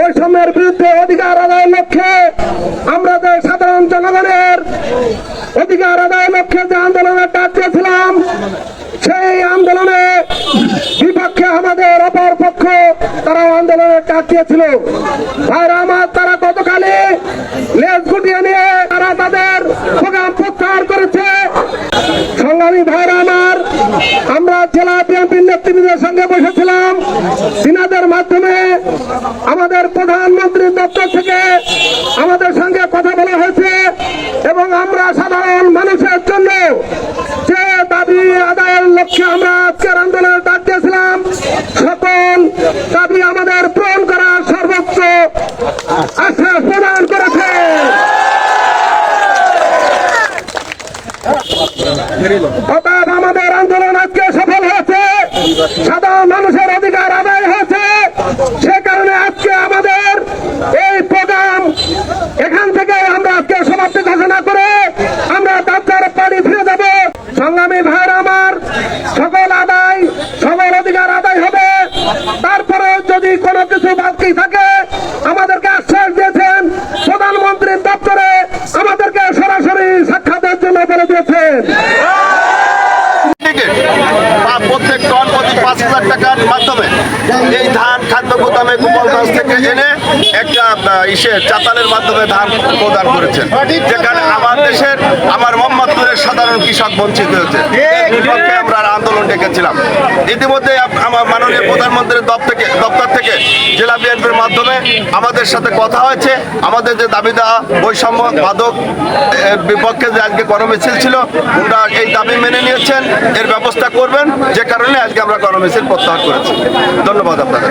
বৈষম্যের বিরুদ্ধে অধিকার আদায়ের লক্ষ্যে আমরা যে সাধারণ জনগণের অধিকার আদায়ের লক্ষ্যে যে আন্দোলনের ডাক দিয়েছিলাম, সেই আন্দোলনে বিপক্ষে আমাদের অপর পক্ষ তারাও আন্দোলনের ডাক দিয়েছিল। ভাইরা আমার, তারা গতকালে লেজ গুটিয়ে নিয়ে তারা তাদের প্রোগ্রাম প্রত্যাহার করেছে। সংগ্রামী ভাইরা আমার, আমরা জেলা বিএনপির নেতৃবৃন্দের সঙ্গে বসেছিলাম। সিনাদের মাধ্যমে আমাদের প্রধানমন্ত্রীর দপ্তর থেকে আমাদের সঙ্গে কথা বলা হয়েছে এবং আমরা সাধারণ মানুষের জন্য যে দাবি আদায়ের লক্ষ্যে আমরা আজকের আন্দোলনের ডাক দিয়েছিলাম, সকল দাবি আমাদের পূরণ করার সর্বোচ্চ আশ্বাস প্রদান করেছে। অর্থাৎ আমাদের আন্দোলন আজকে সফল হয়েছে, সাধারণ মানুষের অধিকার আদায় হয়েছে। সে কারণে আজকে আমাদের এই প্রোগ্রাম এখান থেকে আমরা আজকে সমাপ্তি ঘোষণা করে আমরা দপ্তর বাড়ি ফিরে যাব। সংগ্রামী ভাইরা আমার, সকল অধিকার আদায় হবে। তারপরে যদি কোনো কিছু বাকি থাকে, আমাদেরকে আশ্বাস দিয়েছেন প্রধানমন্ত্রীর দপ্তরে আমাদেরকে সরাসরি সাক্ষাতের জন্য বলে দিয়েছেন। প্রত্যেক টন প্রতি 5,000 টাকার মাধ্যমে এই ধান খাদ্য গুদামে গোপালগঞ্জ থেকে এনে একটা চাতালের মাধ্যমে ধান প্রদান করেছেন, যেখানে আমার দেশের মোহাম্মদপুরের সাধারণ কৃষক বঞ্চিত হয়েছে। এর বিপক্ষে আমরা আন্দোলন ডেকেছিলাম। ইতিমধ্যে আমার মাননীয় প্রধানমন্ত্রীর দপ্তর থেকে জেলা বিএনপির মাধ্যমে আমাদের সাথে কথা হয়েছে। আমাদের যে দাবি দেওয়া বৈষম্য মাদক বিপক্ষে যে আজকে গণমিছিল ছিল, ওরা এই দাবি মেনে নিয়েছেন, এর ব্যবস্থা করবেন, যে কারণে আজকে আমরা গণমিছিল প্রত্যাহার করেছি। ধন্যবাদ আপনাদের।